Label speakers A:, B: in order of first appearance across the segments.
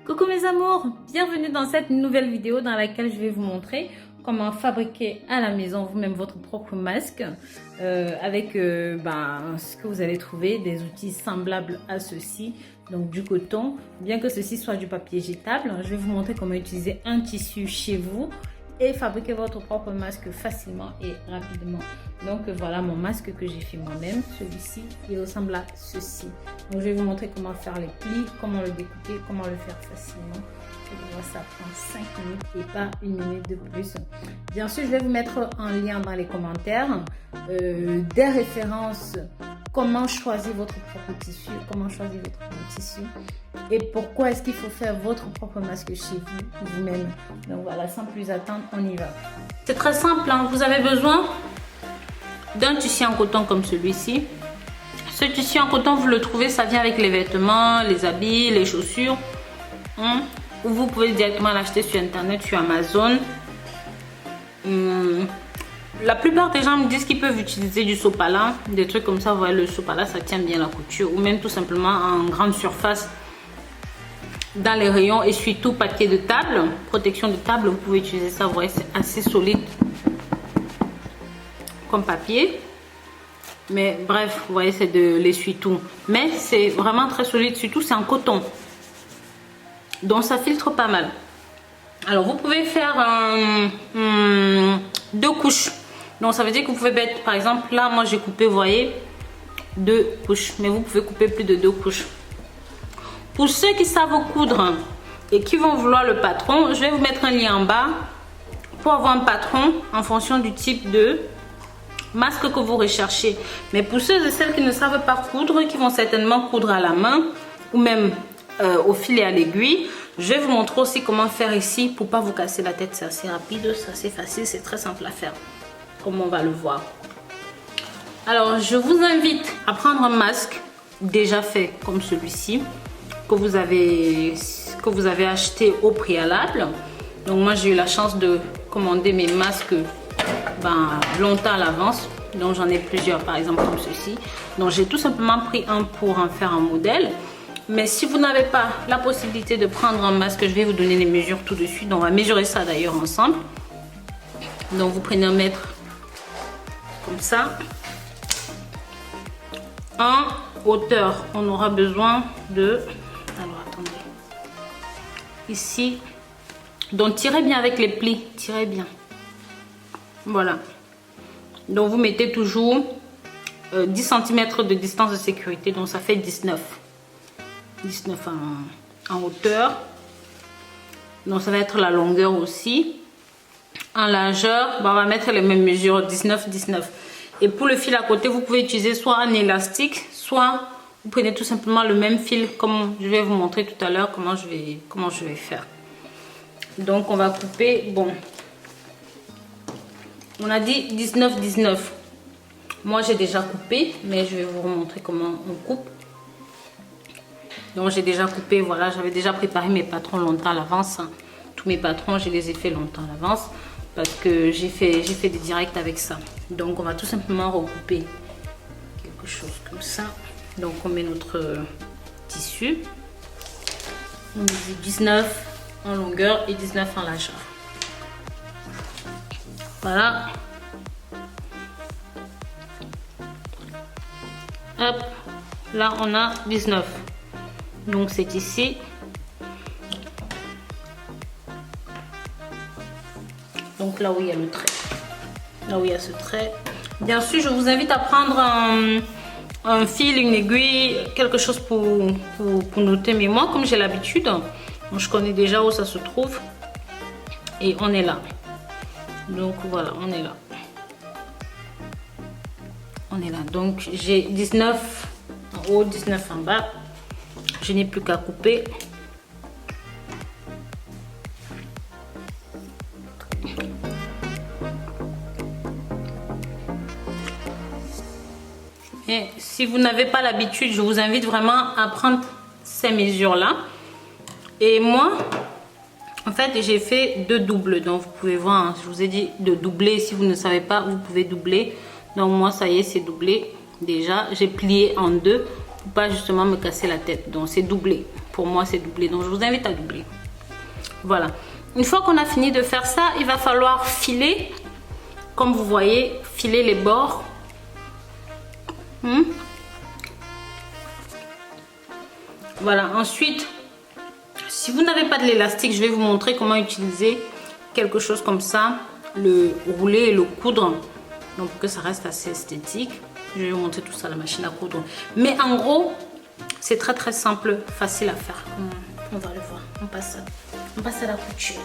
A: Coucou mes amours, bienvenue dans cette nouvelle vidéo dans laquelle je vais vous montrer comment fabriquer à la maison vous-même votre propre masque avec ce que vous allez trouver, des outils semblables à ceci, donc du coton, bien que ceci soit du papier jetable. Je vais vous montrer comment utiliser un tissu chez vous et fabriquer votre propre masque facilement et rapidement. Donc voilà mon masque que j'ai fait moi-même. Celui-ci, il ressemble à ceci. Donc je vais vous montrer comment faire les plis, comment le découper, comment le faire facilement. Ça prend 5 minutes et pas une minute de plus. Bien sûr, je vais vous mettre un lien dans les commentaires, des références, comment choisir votre propre tissu, et pourquoi est-ce qu'il faut faire votre propre masque chez vous, vous-même. Donc voilà, sans plus attendre, on y va. C'est très simple, hein. Vous avez besoin d'un tissu en coton comme celui-ci. Ce tissu en coton, vous le trouvez, ça vient avec les vêtements, les habits, les chaussures. Ou vous pouvez directement l'acheter sur internet, sur Amazon. La plupart des gens me disent qu'ils peuvent utiliser du sopalin, des trucs comme ça. Vous voyez, le sopalin, ça tient bien la couture. Ou même tout simplement en grande surface, dans les rayons essuie-tout papier de table, protection de table, vous pouvez utiliser ça. Vous voyez, c'est assez solide comme papier. Mais bref, vous voyez, c'est de l'essuie-tout. Mais c'est vraiment très solide, surtout c'est en coton. Donc ça filtre pas mal. Alors vous pouvez faire 2 couches. Donc ça veut dire que vous pouvez mettre, par exemple, là moi j'ai coupé, vous voyez, 2 couches. Mais vous pouvez couper plus de 2 couches. Pour ceux qui savent coudre et qui vont vouloir le patron, je vais vous mettre un lien en bas pour avoir un patron en fonction du type de masque que vous recherchez. Mais pour ceux et celles qui ne savent pas coudre, qui vont certainement coudre à la main ou même au fil et à l'aiguille, je vais vous montrer aussi comment faire ici pour pas vous casser la tête. C'est assez rapide, c'est assez facile, c'est très simple à faire, comme on va le voir. Alors je vous invite à prendre un masque déjà fait comme celui-ci que vous avez acheté au préalable. Donc moi j'ai eu la chance de commander mes masques longtemps à l'avance. Donc j'en ai plusieurs, par exemple comme ceci. Donc j'ai tout simplement pris un pour en faire un modèle. Mais si vous n'avez pas la possibilité de prendre un masque, je vais vous donner les mesures tout de suite. On va mesurer ça d'ailleurs ensemble. Donc vous prenez un mètre comme ça. En hauteur, on aura besoin de... Alors attendez. Ici. Donc tirez bien avec les plis. Tirez bien. Voilà. Donc vous mettez toujours 10 cm de distance de sécurité. Donc ça fait 19 en hauteur. Donc ça va être la longueur aussi. En largeur, on va mettre les mêmes mesures, 19. Et pour le fil à côté, vous pouvez utiliser soit un élastique, soit vous prenez tout simplement le même fil, comme je vais vous montrer tout à l'heure comment je vais faire. Donc on va couper. Bon, on a dit 19. Moi j'ai déjà coupé, mais je vais vous montrer comment on coupe. Donc j'ai déjà coupé, voilà, j'avais déjà préparé mes patrons longtemps à l'avance. Tous mes patrons, je les ai fait longtemps à l'avance parce que j'ai fait des directs avec ça. Donc on va tout simplement recouper quelque chose comme ça. Donc on met notre tissu. On met 19 en longueur et 19 en largeur. Voilà. Hop, là on a 19. Donc c'est ici. Donc là où il y a le trait. Là où il y a ce trait. Bien sûr, je vous invite à prendre un fil, une aiguille, quelque chose pour noter. Mais moi, comme j'ai l'habitude, je connais déjà où ça se trouve. Et on est là. Donc voilà, on est là. On est là. Donc j'ai 19 en haut, 19 en bas. Je n'ai plus qu'à couper. Et si vous n'avez pas l'habitude, je vous invite vraiment à prendre ces mesures-là. Et moi, en fait, j'ai fait 2 doubles. Donc vous pouvez voir, hein, je vous ai dit de doubler. Si vous ne savez pas, vous pouvez doubler. Donc moi, ça y est, c'est doublé. Déjà, j'ai plié en 2 pour pas justement me casser la tête. Donc c'est doublé. pour moi c'est doublé, donc je vous invite à doubler. Voilà, une fois qu'on a fini de faire ça, il va falloir filer, comme vous voyez, filer les bords. Voilà, ensuite, si vous n'avez pas de l'élastique, je vais vous montrer comment utiliser quelque chose comme ça, le rouler et le coudre, donc pour que ça reste assez esthétique. Je vais vous montrer tout ça à la machine à coudre, mais en gros c'est très très simple, facile à faire. On va le voir, on passe à la couture.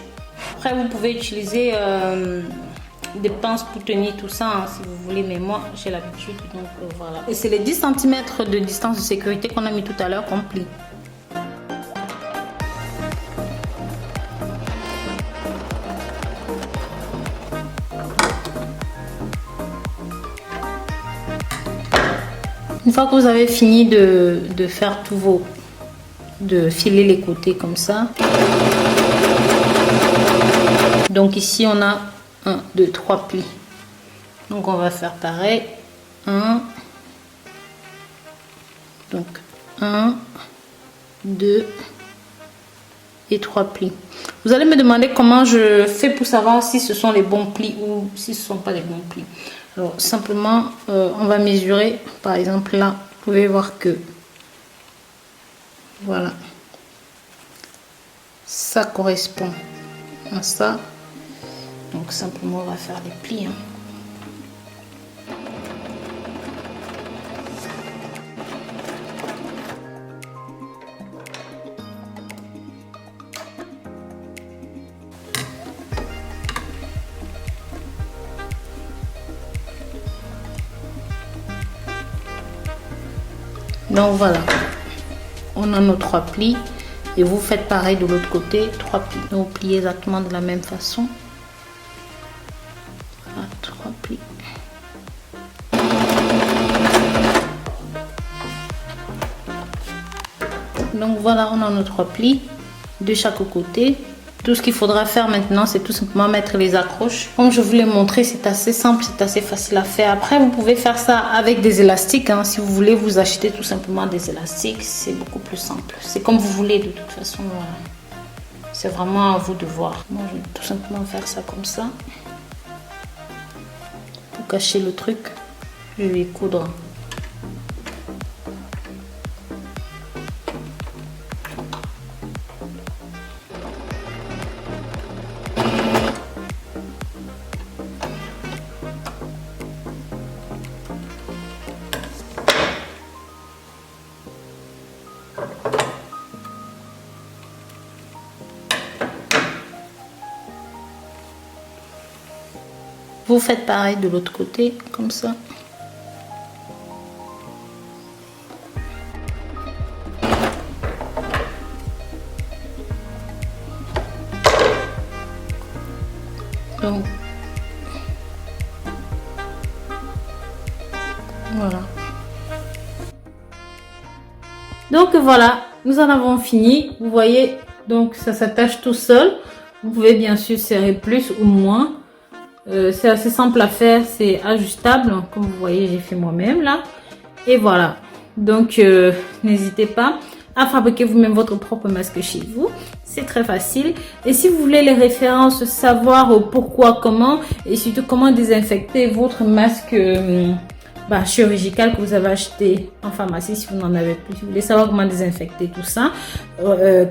A: Après vous pouvez utiliser des pinces pour tenir tout ça, hein, si vous voulez, mais moi j'ai l'habitude, donc voilà. Et c'est les 10 cm de distance de sécurité qu'on a mis tout à l'heure qu'on plie. Une fois que vous avez fini de faire tous vos, de filer les côtés comme ça, donc ici on a 1, 2, 3 plis, donc on va faire pareil, 1, donc 1, 2 et 3 plis. Vous allez me demander comment je fais pour savoir si ce sont les bons plis ou si ce ne sont pas les bons plis. Alors simplement on va mesurer, par exemple là vous pouvez voir que voilà, ça correspond à ça, donc simplement on va faire des plis, hein. Donc voilà, on a nos 3 plis et vous faites pareil de l'autre côté, 3 plis. Donc vous pliez exactement de la même façon. Voilà, 3 plis. Donc voilà, on a nos 3 plis de chaque côté. Tout ce qu'il faudra faire maintenant, c'est tout simplement mettre les accroches. Comme je vous l'ai montré, c'est assez simple, c'est assez facile à faire. Après, vous pouvez faire ça avec des élastiques, hein. Si vous voulez, vous achetez tout simplement des élastiques. C'est beaucoup plus simple. C'est comme vous voulez de toute façon. Voilà. C'est vraiment à vous de voir. Moi, je vais tout simplement faire ça comme ça. Pour cacher le truc, je vais coudre. Vous faites pareil de l'autre côté, comme ça. Donc, voilà. Donc voilà, nous en avons fini. Vous voyez, donc ça s'attache tout seul. Vous pouvez bien sûr serrer plus ou moins. C'est assez simple à faire, c'est ajustable. Comme vous voyez, j'ai fait moi-même là. Et voilà. Donc, n'hésitez pas à fabriquer vous-même votre propre masque chez vous. C'est très facile. Et si vous voulez les références, savoir pourquoi, comment, et surtout comment désinfecter votre masque chirurgical que vous avez acheté en pharmacie, si vous n'en avez plus, si vous voulez savoir comment désinfecter tout ça,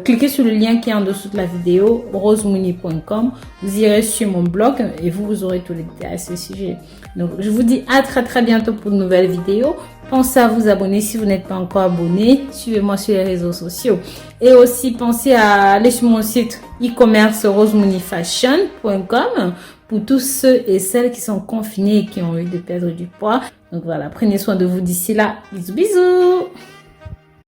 A: cliquez sur le lien qui est en dessous de la vidéo, rosemouni.com. Vous irez sur mon blog et vous aurez tous les détails à ce sujet. Donc, je vous dis à très bientôt pour de nouvelles vidéos. Pensez à vous abonner si vous n'êtes pas encore abonné. Suivez-moi sur les réseaux sociaux. Et aussi, pensez à aller sur mon site e-commerce rosemoonifashion.com pour tous ceux et celles qui sont confinés et qui ont envie de perdre du poids. Donc voilà, prenez soin de vous d'ici là. Bisous, bisous!